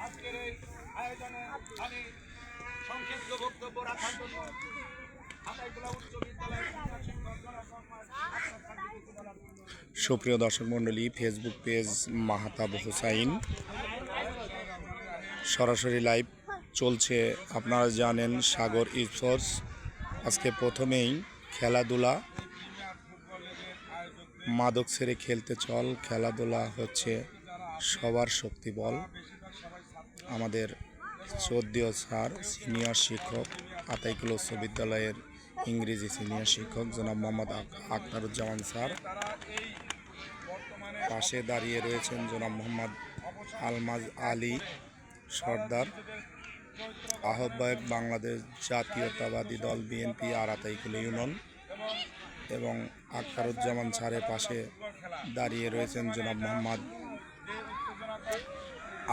আজকের এই আয়োজনে আমি সংক্ষিপ্ত বক্তব্য রাখার জন্য আতাইকুলা উচ্চ বিদ্যালয়ের সুপ্রিয় দর্শক মণ্ডলী, ফেসবুক পেজ মাহতাব হুসাইন সরাসরি লাইভ চলছে। আপনারা জানেন সাগর স্পোর্টস আজকে প্রথমেই খেলাধুলা, মাদক ছেড়ে খেলতে চল। খেলাধুলা হচ্ছে সবার শক্তি বল। আমাদের শ্রদ্ধেয় স্যার, সিনিয়র শিক্ষক, আতাইকুলা উচ্চ বিদ্যালয়ের ইংরেজি সিনিয়র শিক্ষক জনাব মোহাম্মদ আখতারুজ্জামান স্যার, পাশে দাঁড়িয়ে রয়েছেন জনাব মোহাম্মদ আলমাজ আলী সর্দার, আহ্বায়ক বাংলাদেশ জাতীয়তাবাদী দল বিএনপি আর আতাইকুলা ইউনিয়ন, এবং আখতারুজ্জামান স্যারের পাশে দাঁড়িয়ে রয়েছেন জনাব মোহাম্মদ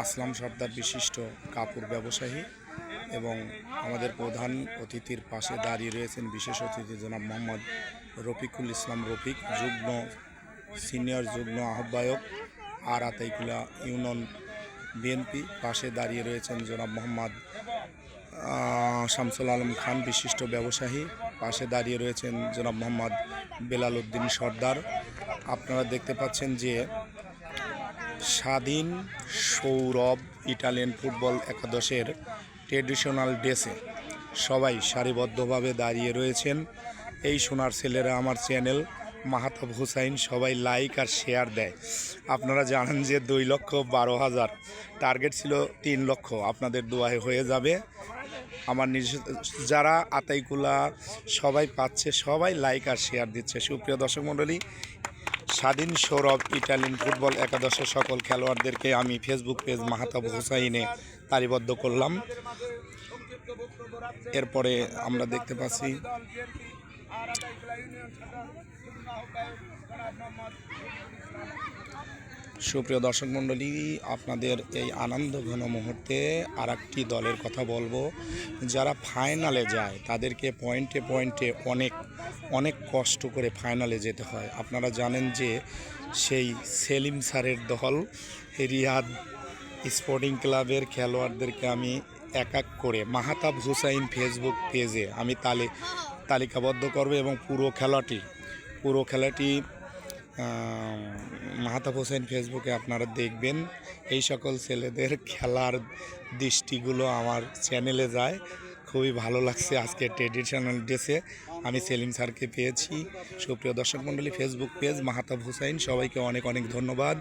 আসলাম সর্দার, বিশিষ্ট কাপড় ব্যবসায়ী, এবং আমাদের প্রধান অতিথির পাশে দাঁড়িয়ে রয়েছেন বিশেষ অতিথি জনাব মোহাম্মদ রফিকুল ইসলাম রফিক, সিনিয়র যুগ্ম আহ্বায়ক আর আতাইকুলা ইউনিয়ন বিএনপি। পাশে দাঁড়িয়ে রয়েছেন জনাব মোহাম্মদ শামসুল আলম খান, বিশিষ্ট ব্যবসায়ী। পাশে দাঁড়িয়ে রয়েছেন জনাব মোহাম্মদ বেলাল উদ্দিন সর্দার। আপনারা দেখতে পাচ্ছেন যে স্বাধীন সৌরভ ইটালিয়ান ফুটবল একাদশের ট্রেডিশনাল ড্রেসে সবাই সারিবদ্ধভাবে দাঁড়িয়ে রয়েছেন। এই সোনার ছেলেরা আমার চ্যানেল মাহতাব হুসাইন সবাই লাইক আর শেয়ার দেয়। আপনারা জানেন যে 2,12,000 টার্গেট ছিল, 3 লক্ষ আপনাদের দোয়ায় হয়ে যাবে। আমার যারা আতাইকুলা সবাই পাচ্ছে, সবাই লাইক আর শেয়ার দিচ্ছে। সুপ্রিয় দর্শক মণ্ডলী, স্বাধীন সৌরভ ইটালিয়ান ফুটবল একাদশের সকল খেলোয়াড়দেরকে আমি ফেসবুক পেজ মাহতাব হুসাইনে তালিবদ্ধ করলাম। এরপরে আমরা দেখতে পাচ্ছি সুপ্রিয় দর্শক মণ্ডলী, আপনাদের এই আনন্দ ঘন মুহূর্তে আর একটি দলের কথা বলবো। যারা ফাইনালে যায় তাদেরকে পয়েন্টে পয়েন্টে অনেক কষ্ট করে ফাইনালে যেতে হয়। আপনারা জানেন যে সেই সেলিম স্যারের দল রিয়াদ স্পোর্টিং ক্লাবের খেলোয়াড়দেরকে আমি এক এক করে মাহতাব হুসাইন ফেসবুক পেজে আমি তালিকাবদ্ধ করব, এবং পুরো খেলাটি মাহতাব হোসেন ফেসবুকে আপনারা দেখবেন। এই সকল ছেলেদের খেলার দৃষ্টিগুলো আমার চ্যানেলে যায়, খুবই ভালো লাগছে। আজকে ট্রেডিশনাল ড্রেসে আমি সেলিম স্যারকে পেয়েছি। সুপ্রিয় দর্শক মণ্ডলী, ফেসবুক পেজ মাহতাব হুসাইন, সবাইকে অনেক অনেক ধন্যবাদ।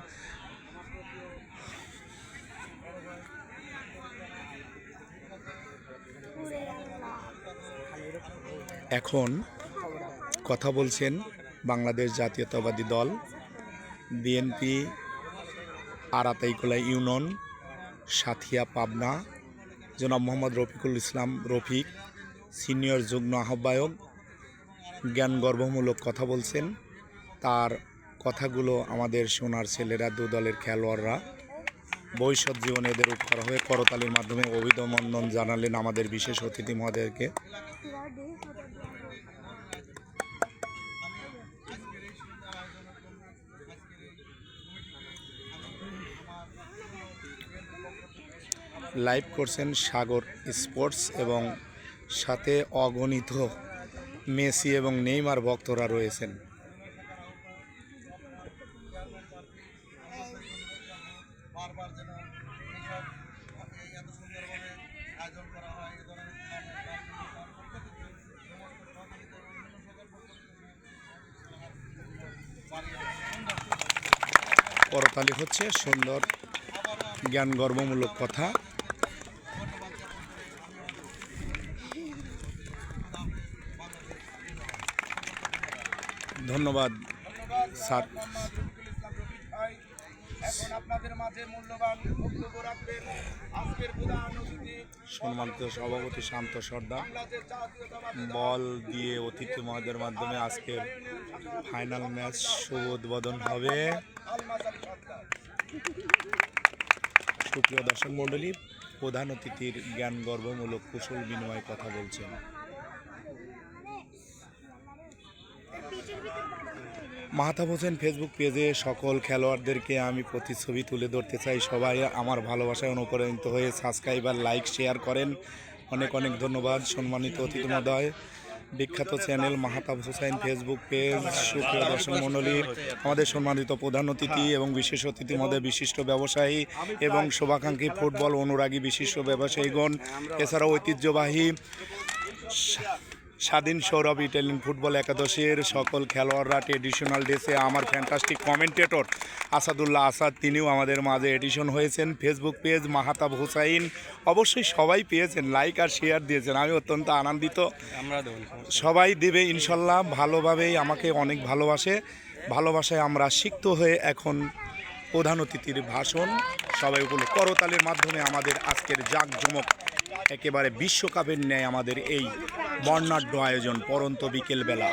এখন কথা বলছেন বাংলাদেশ জাতীয়তাবাদী দল বিএনপি আর আতাইকুলা ইউনিয়ন সাথিয়া পাবনা জনাব মোহাম্মদ রফিকুল ইসলাম রফিক, সিনিয়র যুগ্ম আহ্বায়ক, জ্ঞান গর্বমূলক কথা বলছেন। তার কথাগুলো আমাদের সোনার ছেলেরা, দু দলের খেলোয়াড়রা ভবিষ্যৎ জীবনে এদের উপকার হয়ে করতালির মাধ্যমে অভিনন্দন জানালেন আমাদের বিশেষ অতিথি মহোদয়কে। লাইভ করছেন সাগর স্পোর্টস, এবং সাথে অগণিত মেসি এবং নেইমার ভক্তরা রয়েছেন। করতালি হচ্ছে সুন্দর জ্ঞান গর্বমূলক কথা। ধন্যবাদ স্যার। সম্মানিত সভাপতি শান্ত সর্দার বল দিয়ে অতিথি মহোদয়ের মাধ্যমে আজকের ফাইনাল ম্যাচ শুভ উদ্বোধন হবে। সুপ্রিয় দর্শক মণ্ডলী, প্রধান অতিথির জ্ঞান গর্বমূলক কুশল বিনিময়ে কথা বলছেন। মাহতাব হোসেন ফেসবুক পেজে সকল খেলোয়াড়দেরকে আমি প্রতিচ্ছবি তুলে ধরতে চাই। সবাই আমার ভালোবাসায় অনুপ্রাণিত হয়ে সাবস্ক্রাইব আর লাইক শেয়ার করেন। অনেক অনেক ধন্যবাদ সম্মানিত অতিথি মহোদয়। বিখ্যাত channel Mahtab Hossain Facebook page, সুপ্রিয় দর্শক মণ্ডলী, আমাদের সম্মানিত প্রধান অতিথি এবং বিশেষ অতিথি মহোদয়, বিশিষ্ট ব্যবসায়ী এবং শুভাকাঙ্ক্ষী ফুটবল অনুরাগী বিশিষ্ট ব্যবসায়ীগণ, এছাড়াও ঐতিহ্যবাহী স্বাধীন সৌরভ ইটালিয়ান ফুটবল একাদশের সকল খেলোয়াড়রা ট্রেডিশনাল ড্রেসে, আমার ফ্যান্টাস্টিক কমেন্টেটর আসাদুল্লাহ আসাদ, তিনিও আমাদের মাঝে এডিশন হয়েছেন। ফেসবুক পেজ মাহতাব হোসাইন, অবশ্যই সবাই পেয়েছেন, লাইক আর শেয়ার দিয়েছেন, আমি অত্যন্ত আনন্দিত। সবাই দেবে ইনশাল্লাহ, ভালোভাবেই আমাকে অনেক ভালোবাসায় আমরা সিক্ত হয়ে এখন প্রধান অতিথির ভাষণ সবাই উপলব্ধ করতালের মাধ্যমে আমাদের আজকের জাঁকজমক একেবারে বিশ্বকাপের ন্যায় আমাদের এই বর্ণাঢ্য আয়োজন পরন্ত বিকেলবেলা।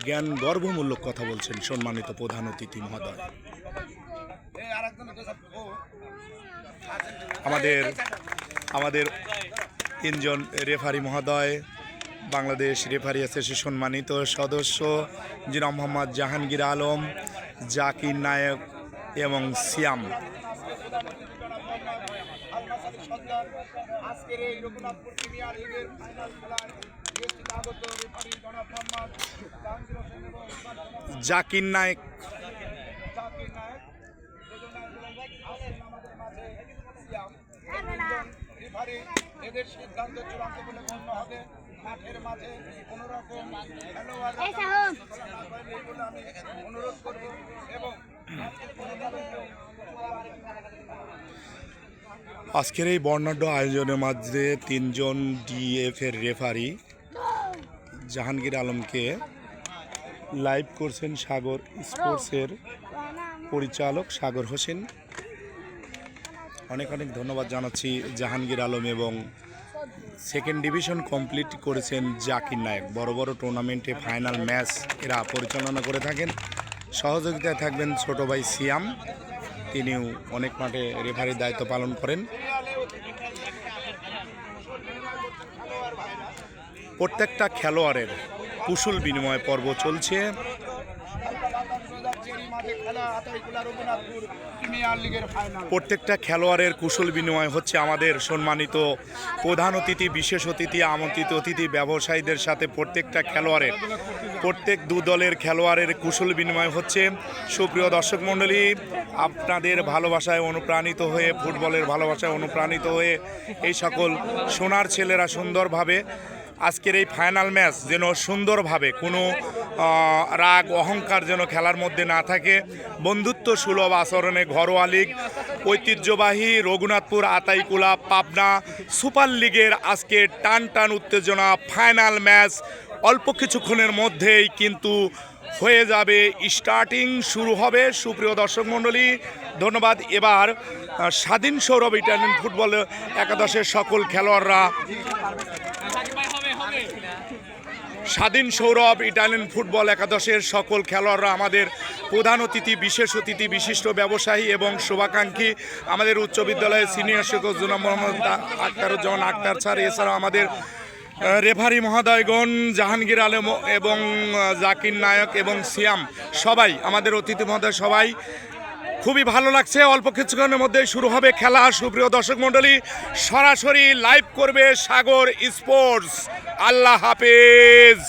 জ্ঞান গর্বমূলক কথা বলছেন সম্মানিত প্রধান অতিথি মহোদয়। আমাদের তিনজন রেফারি মহোদয়, বাংলাদেশ রেফারি অ্যাসোসিয়েশন সম্মানিত সদস্য জিনা মোহাম্মদ জাহাঙ্গীর আলম, জাকির নায়ক এবং সিয়াম। জাকির নায়ক এদের সিদ্ধান্ত চূড়ান্ত বলে গণ্য হবে। মাঠের মাঝে কোনো রকম আমি অনুরোধ করব এবং আজকের এই বর্ণাঢ্য আয়োজনের মাঝে তিনজন ডিএফ এর রেফারি জাহাঙ্গীর আলমকে লাইভ করছেন সাগর স্পোর্টসের পরিচালক সাগর হোসেন। অনেক অনেক ধন্যবাদ জানাচ্ছি জাহাঙ্গীর আলম, এবং সেকেন্ড ডিভিশন কমপ্লিট করেছেন জাকির নায়ক। বড় বড় টুর্নামেন্টে ফাইনাল ম্যাচ এরা পরিচালনা করে থাকেন। সহযোগিতায় থাকবেন ছোট ভাই সিয়াম, তিনিও অনেক মাঠে রেফারির দায়িত্ব পালন করেন। প্রত্যেকটা খেলোয়াড়ের কুশল বিনিময় পর্ব চলছে। প্রত্যেকটা খেলোয়াড়ের কুশল বিনিময় হচ্ছে আমাদের সম্মানিত প্রধান অতিথি, বিশেষ অতিথি, আমন্ত্রিত অতিথি, ব্যবসায়ীদের সাথে প্রত্যেক দু দলের খেলোয়াড়ের কুশল বিনিময় হচ্ছে। সুপ্রিয় দর্শক মণ্ডলী, আপনাদের ভালোবাসায় অনুপ্রাণিত হয়ে, ফুটবলের ভালোবাসায় অনুপ্রাণিত হয়ে এই সকল সোনার ছেলেরা সুন্দরভাবে আজকের এই ফাইনাল ম্যাচ যেন সুন্দরভাবে কোনো রাগ অহংকার যেন খেলার মধ্যে না থাকে, বন্ধুত্ব সুলভ আচরণে ঘরোয়া লীগ ঐতিহ্যবাহী রঘুনাথপুর আতাইকুলা পাবনা সুপার লিগের আজকে টান টান উত্তেজনা ফাইনাল ম্যাচ অল্প কিছুক্ষণের মধ্যেই কিন্তু হয়ে যাবে, স্টার্টিং শুরু হবে। সুপ্রিয় দর্শক মণ্ডলী, ধন্যবাদ। এবার স্বাধীন সৌরভ ইটালিয়ান ফুটবল একাদশের সকল খেলোয়াড়রা, স্বাধীন সৌরভ ইটালিয়ান ফুটবল একাদশের সকল খেলোয়াড়রা, আমাদের প্রধান অতিথি, বিশেষ অতিথি, বিশিষ্ট ব্যবসায়ী এবং শুভাকাঙ্ক্ষী, আমাদের উচ্চ বিদ্যালয়ের সিনিয়র শিক্ষক জনাব মোহাম্মদ আখতারুজ্জামান আখতার স্যার, এছাড়াও আমাদের রেফারি মহোদয়গণ জাহাঙ্গীর আলম এবং জাকির নায়ক এবং সিয়াম, সবাই আমাদের অতিথি মহোদয়, সবাই খুবই ভালো লাগছে। অল্প কিছুক্ষণের মধ্যে শুরু হবে খেলা। সুপ্রিয় দর্শক মণ্ডলী, সরাসরি লাইভ করবে সাগর স্পোর্টস। আল্লাহ হাফেজ।